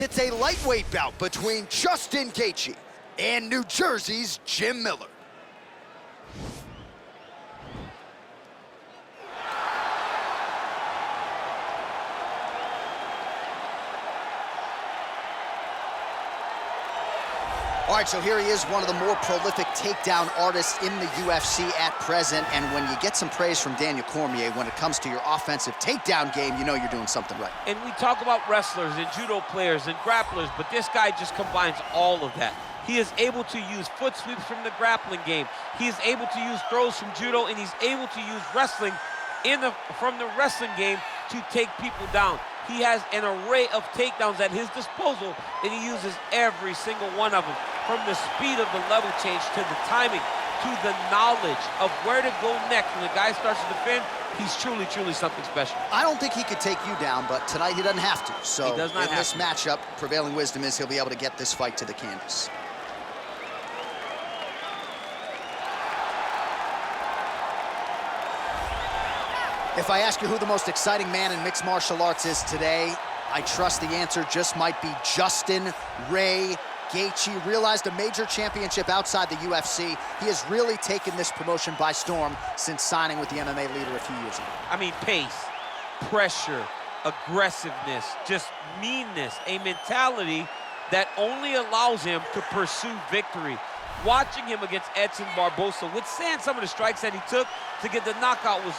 It's a lightweight bout between Justin Gaethje and New Jersey's Jim Miller. All right, so here he is, one of the more prolific takedown artists in the UFC at present. And when you get some praise from Daniel Cormier when it comes to your offensive takedown game, you know you're doing something right. And we talk about wrestlers and judo players and grapplers, but this guy just combines all of that. He is able to use foot sweeps from the grappling game. He is able to use throws from judo, and he's able to use wrestling from the wrestling game to take people down. He has an array of takedowns at his disposal, and he uses every single one of them. From the speed of the level change to the timing to the knowledge of where to go next. When the guy starts to defend, he's truly, truly something special. I don't think he could take you down, but tonight he doesn't have to. So he does not in this matchup, prevailing wisdom is he'll be able to get this fight to the canvas. If I ask you who the most exciting man in mixed martial arts is today, I trust the answer just might be Justin Ray Gaethje. Realized a major championship outside the UFC. He has really taken this promotion by storm since signing with the MMA leader a few years ago. I mean, pace, pressure, aggressiveness, just meanness, a mentality that only allows him to pursue victory. Watching him against Edson Barbosa, withstand some of the strikes that he took to get the knockout was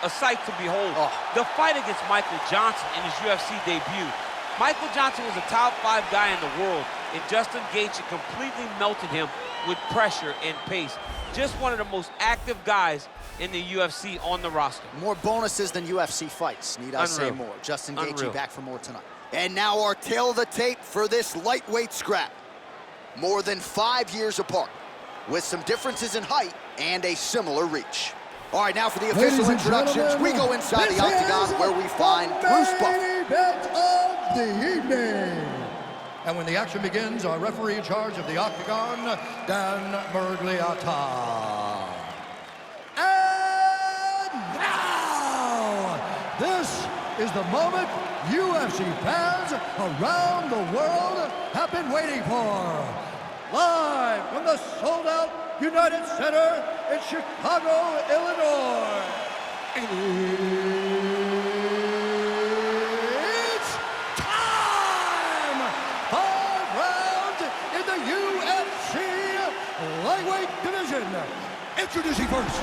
a sight to behold. The fight against Michael Johnson in his UFC debut. Michael Johnson was a top 5 guy in the world, and Justin Gaethje completely melted him with pressure and pace. Just one of the most active guys in the UFC on the roster. More bonuses than UFC fights, need I say more. Justin Gaethje back for more tonight. And now our tail of the tape for this lightweight scrap. More than 5 years apart, with some differences in height and a similar reach. All right, now for the official introductions, we go inside the octagon where we find Bruce Buffer. Event of the evening. And when the action begins, our referee in charge of the octagon, Dan Miragliotta. And now, this is the moment UFC fans around the world have been waiting for. Live from the sold-out United Center in Chicago, Illinois. It's time! 5 rounds in the UFC lightweight division. Introducing first,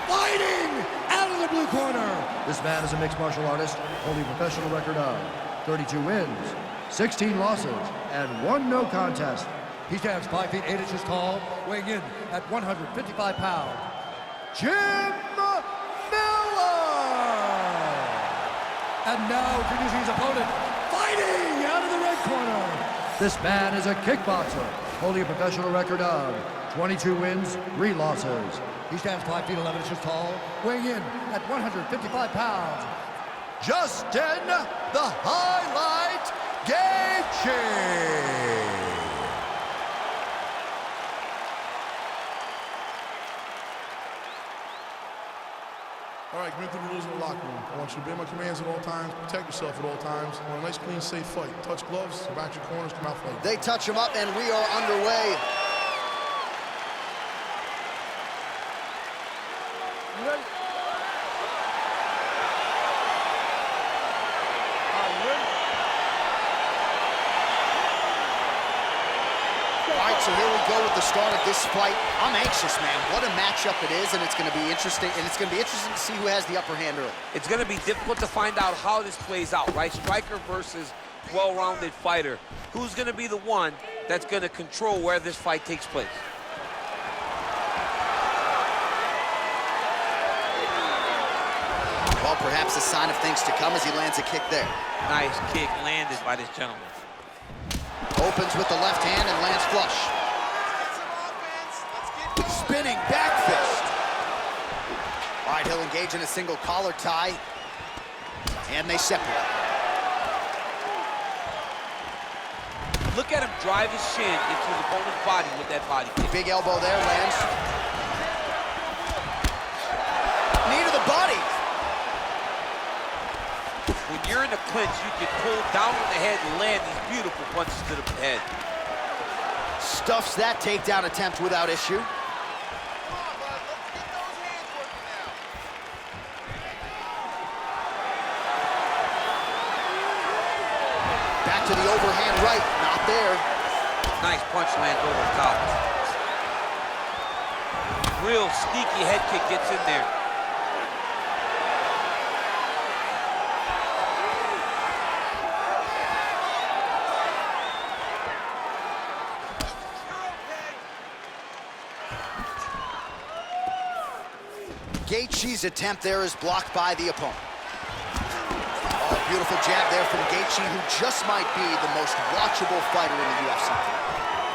fighting out of the blue corner. This man is a mixed martial artist, holding a professional record of 32 wins, 16 losses, and 1 no contest. He stands 5 feet 8 inches tall, weighing in at 155 pounds. Jim Miller! And now introducing his opponent, fighting out of the red corner. This man is a kickboxer, holding a professional record of 22 wins, 3 losses. He stands 5 feet 11 inches tall, weighing in at 155 pounds. Justin, the Highlight Gaethje! All right, commit to the rules in the locker room. I want you to obey my commands at all times, protect yourself at all times. I want a nice, clean, safe fight. Touch gloves, back your corners, come out fighting. They touch him up, and we are underway. You ready? All right, so here we go with the start of this fight. I'm anxious, man. What a matchup it is, and it's going to be interesting. And it's going to be interesting to see who has the upper hand early. It's going to be difficult to find out how this plays out, right? Striker versus well-rounded fighter. Who's going to be the one that's going to control where this fight takes place? Well, perhaps a sign of things to come as he lands a kick there. Nice kick landed by this gentleman. Opens with the left hand and lands flush. Spinning back fist. All right, he'll engage in a single collar tie. And they separate. Look at him drive his shin into his opponent's body with that body kick. Big elbow there, lands. Knee to the body. When you're in the clinch, you can pull down on the head and land these beautiful punches to the head. Stuffs that takedown attempt without issue. Back to the overhand right, not there. Nice punch lands over the top. Real sneaky head kick gets in there. Gaethje's attempt there is blocked by the opponent. Oh, beautiful jab there from Gaethje, who just might be the most watchable fighter in the UFC.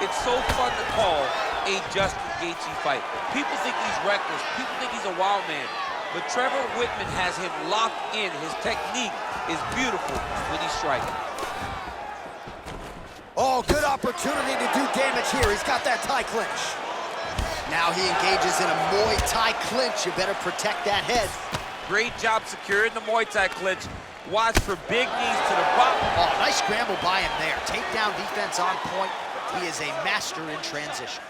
It's so fun to call a Justin Gaethje fight. People think he's reckless. People think he's a wild man. But Trevor Whitman has him locked in. His technique is beautiful when he's striking. Oh, good opportunity to do damage here. He's got that Thai clinch. Now he engages in a Muay Thai clinch. You better protect that head. Great job securing the Muay Thai clinch. Watch for big knees to the bottom. Oh, nice scramble by him there. Takedown defense on point. He is a master in transition.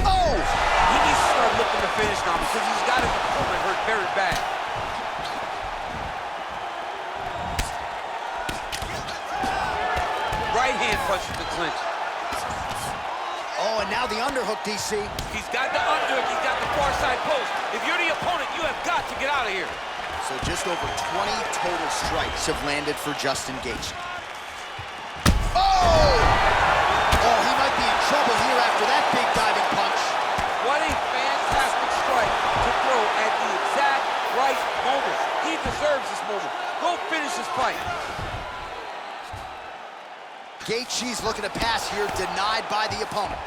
Oh! He needs to start looking to finish now because he's got his opponent hurt very bad. Right hand punches the clinch. Oh, and now the underhook, DC. He's got the underhook, he's got the far side post. If you're the opponent, you have got to get out of here. So just over 20 total strikes have landed for Justin Gaethje. Oh! Oh, he might be in trouble here after that big diving punch. What a fantastic strike to throw at the exact right moment. He deserves this moment. Go finish this fight. Gaethje's looking to pass here, denied by the opponent.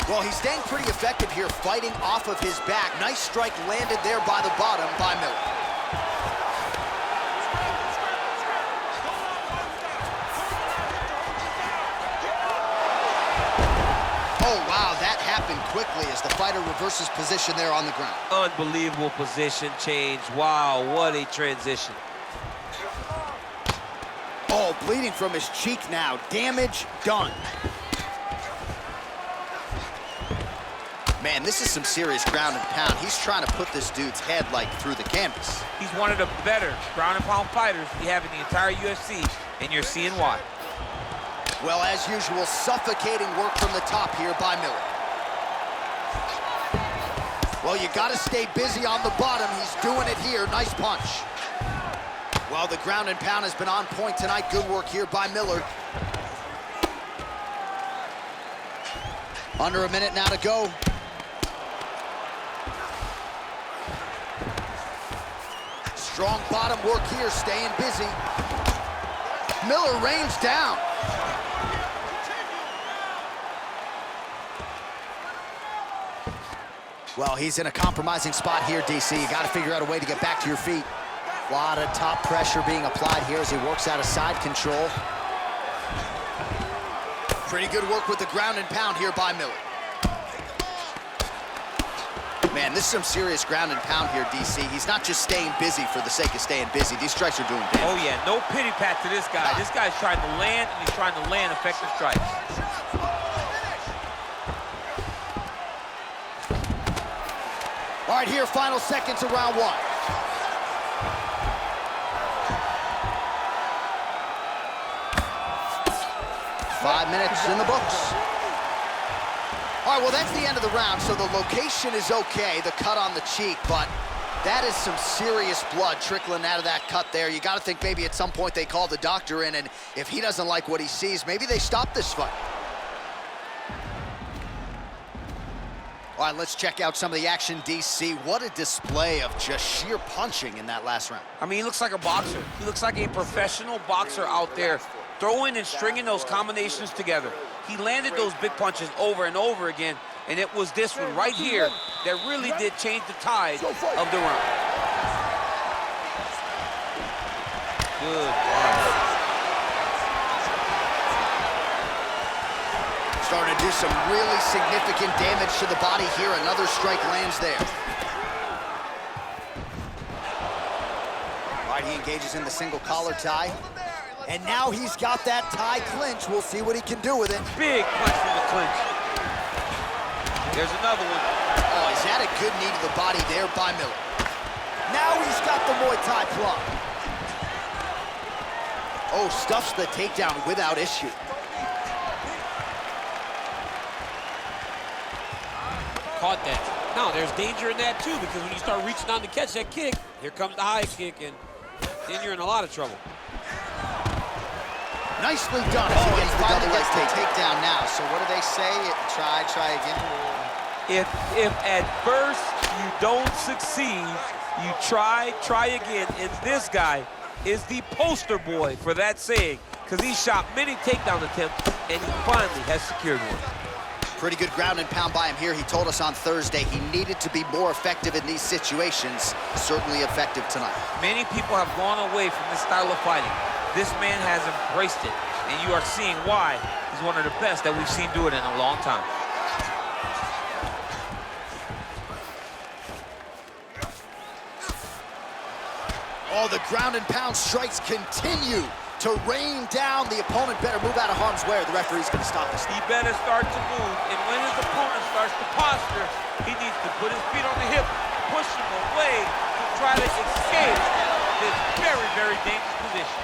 Well, he's staying pretty effective here, fighting off of his back. Nice strike landed there by the bottom by Miller. Oh, wow, that happened quickly as the fighter reverses position there on the ground. Unbelievable position change. Wow, what a transition. Oh, bleeding from his cheek now. Damage done. Man, this is some serious ground and pound. He's trying to put this dude's head, like, through the canvas. He's one of the better ground and pound fighters we have in the entire UFC, and you're seeing why. Well, as usual, suffocating work from the top here by Miller. Well, you got to stay busy on the bottom. He's doing it here. Nice punch. Well, the ground and pound has been on point tonight. Good work here by Miller. Under a minute now to go. Strong bottom work here, staying busy. Miller rains down. Well, he's in a compromising spot here, DC. You got to figure out a way to get back to your feet. A lot of top pressure being applied here as he works out of side control. Pretty good work with the ground and pound here by Miller. Man, this is some serious ground and pound here, DC. He's not just staying busy for the sake of staying busy. These strikes are doing damage. Oh, yeah, no pity pat to this guy. This guy's trying to land, and he's trying to land effective strikes. All right, here, final seconds of round one. Five minutes in the books. All right, well, that's the end of the round, so the location is okay, the cut on the cheek, but that is some serious blood trickling out of that cut there. You got to think maybe at some point they call the doctor in, and if he doesn't like what he sees, maybe they stop this fight. All right, let's check out some of the action, DC. What a display of just sheer punching in that last round. I mean, he looks like a boxer. He looks like a professional boxer out there, throwing and stringing those combinations together. He landed those big punches over and over again, and it was this one right here that really did change the tide of the round. Good punch. Starting to do some really significant damage to the body here. Another strike lands there. Gaethje is in the single collar tie. And now he's got that tie clinch. We'll see what he can do with it. Big punch from the clinch. There's another one. Oh, is that a good knee to the body there by Miller? Now he's got the Muay Thai plum. Oh, stuffs the takedown without issue. Caught that. Now, there's danger in that, too, because when you start reaching down to catch that kick, here comes the high kick, and then you're in a lot of trouble. Nicely done as he gets the double leg takedown now. So what do they say? Try again. If at first you don't succeed, you try again. And this guy is the poster boy for that saying, because he shot many takedown attempts, and he finally has secured one. Pretty good ground and pound by him here. He told us on Thursday he needed to be more effective in these situations. Certainly effective tonight. Many people have gone away from this style of fighting. This man has embraced it, and you are seeing why he's one of the best that we've seen do it in a long time. Oh, the ground and pound strikes continue to rain down. The opponent better move out of harm's way, or the referee's going to stop this. He better start to move, and when his opponent starts to posture, he needs to put his feet on the hip, push him away to try to escape this very, very dangerous position.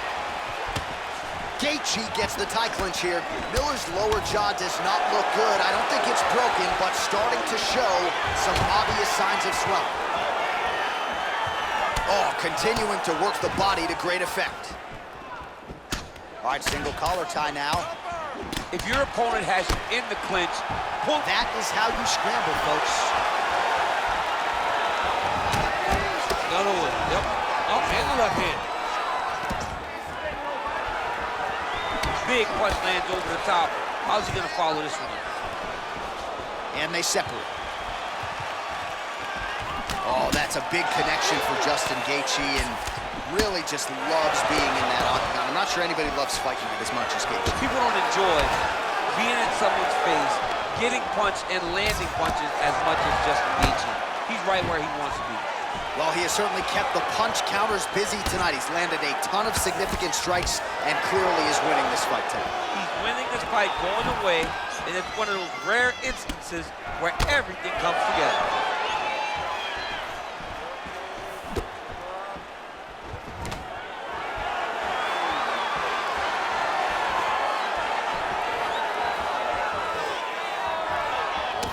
Gaethje gets the tie clinch here. Miller's lower jaw does not look good. I don't think it's broken, but starting to show some obvious signs of swelling. Oh, continuing to work the body to great effect. All right, single collar tie now. If your opponent has you in the clinch, pull. That is how you scramble, folks. Another one. Yep. Oh, and the left hand. Big punch lands over the top. How's he going to follow this one? And they separate. Oh, that's a big connection for Justin Gaethje, and really just loves being in that octagon. I'm not sure anybody loves fighting it as much as Gaethje. People don't enjoy being in someone's face, getting punched and landing punches as much as Justin Gaethje. He's right where he wants to be. Well, he has certainly kept the punch counters busy tonight. He's landed a ton of significant strikes and clearly is winning this fight tonight. He's winning this fight going away, and it's one of those rare instances where everything comes together.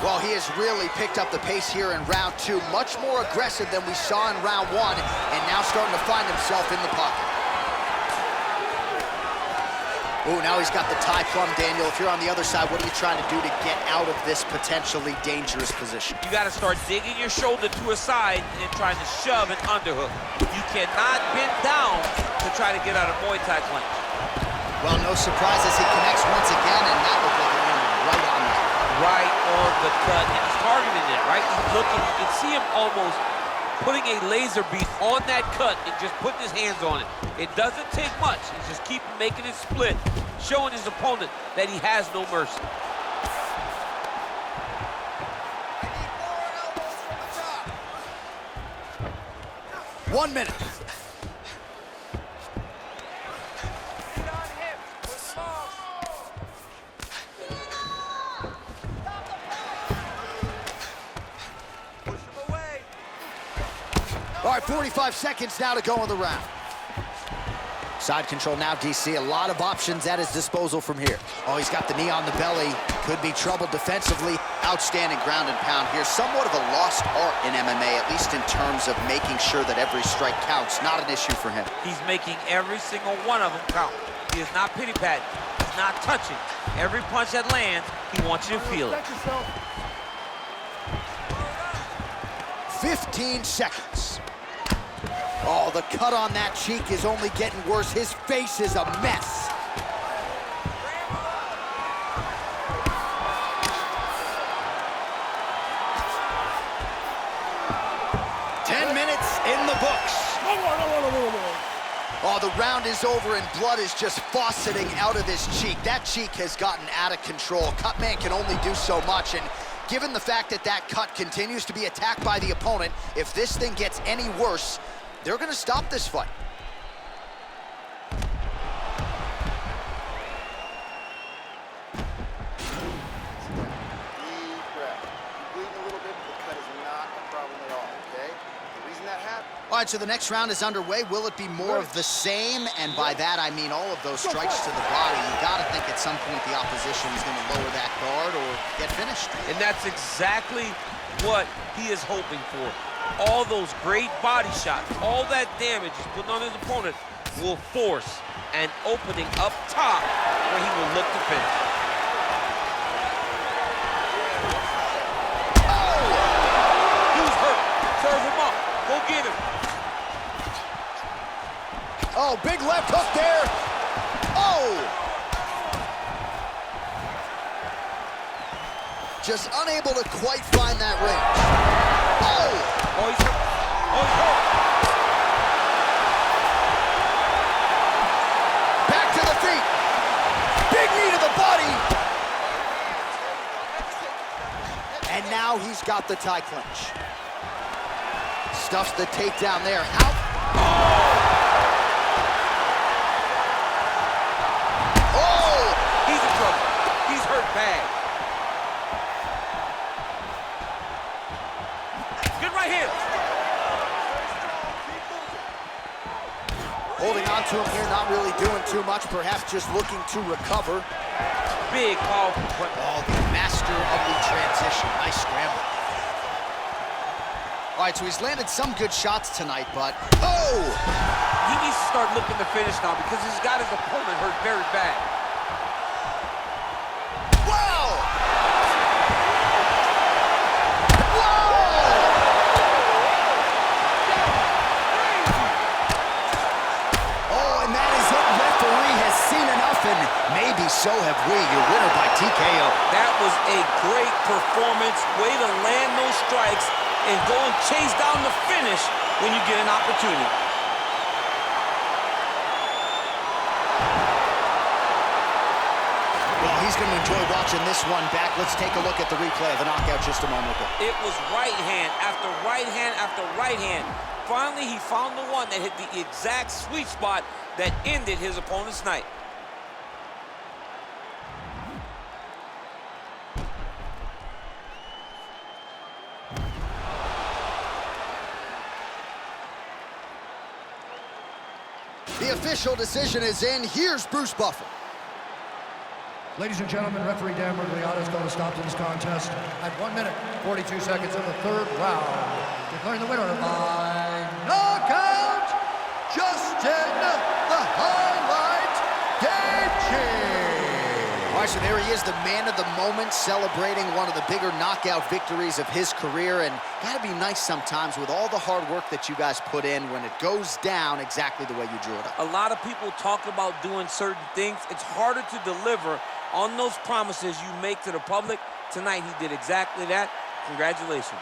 Well, he has really picked up the pace here in round two. Much more aggressive than we saw in round one, and now starting to find himself in the pocket. Oh, now he's got the tie plum, Daniel. If you're on the other side, what are you trying to do to get out of this potentially dangerous position? You got to start digging your shoulder to a side and trying to shove an underhook. You cannot bend down to try to get out of Muay Thai clinch. Well, no surprise as he connects once again, and that looked like it landed right on there. Right on the cut, and he's targeting it, right? He's looking, you can see him almost putting a laser beam on that cut and just putting his hands on it. It doesn't take much. He's just keep making it split, showing his opponent that he has no mercy. One minute. All right, 45 seconds now to go in the round. Side control now, DC. A lot of options at his disposal from here. Oh, he's got the knee on the belly. Could be trouble defensively. Outstanding ground and pound here. Somewhat of a lost art in MMA, at least in terms of making sure that every strike counts. Not an issue for him. He's making every single one of them count. He is not pity-patting. He's not touching. Every punch that lands, he wants you to feel it. 15 seconds. Oh, the cut on that cheek is only getting worse. His face is a mess. In the books. Oh, the round is over and blood is just fauceting out of his cheek. That cheek has gotten out of control. Cutman can only do so much, and given the fact that that cut continues to be attacked by the opponent, if this thing gets any worse, they're gonna stop this fight. right, so the next round is underway. Will it be more of the same? And by that, I mean all of those strikes to the body. You got to think at some point the opposition is going to lower that guard or get finished. And that's exactly what he is hoping for. All those great body shots, all that damage he's putting on his opponent will force an opening up top where he will look to finish. Oh! He's hurt. Serve him up. Go get him. Oh, big left hook there. Oh! Just unable to quite find that range. Oh! Oh, he's hurt. Oh, he's hurt. Back to the feet. Big knee to the body. And now he's got the tie clinch. Stuffs the takedown there. Out. Oh! He's in trouble. He's hurt bad. Good right hand. Holding on to him here, not really doing too much, perhaps just looking to recover. Big, powerful. Oh, the master of the transition. Nice scramble. All right, so he's landed some good shots tonight, but oh! He needs to start looking to finish now because he's got his opponent hurt very bad. Wow! Whoa! Oh, and that is it. Referee has seen enough, and maybe so have we. Your winner by TKO. That was a great performance. Way to land those strikes and go and chase down the finish when you get an opportunity. Well, he's going to enjoy watching this one back. Let's take a look at the replay of the knockout just a moment ago. It was right hand after right hand after right hand. Finally, he found the one that hit the exact sweet spot that ended his opponent's night. The official decision is in. Here's Bruce Buffer. Ladies and gentlemen, referee Dan Mergliata is going to stop this contest at 1 minute, 42 seconds of the third round, declaring the winner by knockout, Justin the Highlight Gaethje. All right, so there he is, the man of the moment, celebrating one of the bigger knockout victories of his career. And gotta be nice sometimes with all the hard work that you guys put in when it goes down exactly the way you drew it up. A lot of people talk about doing certain things. It's harder to deliver on those promises you make to the public. Tonight, he did exactly that. Congratulations.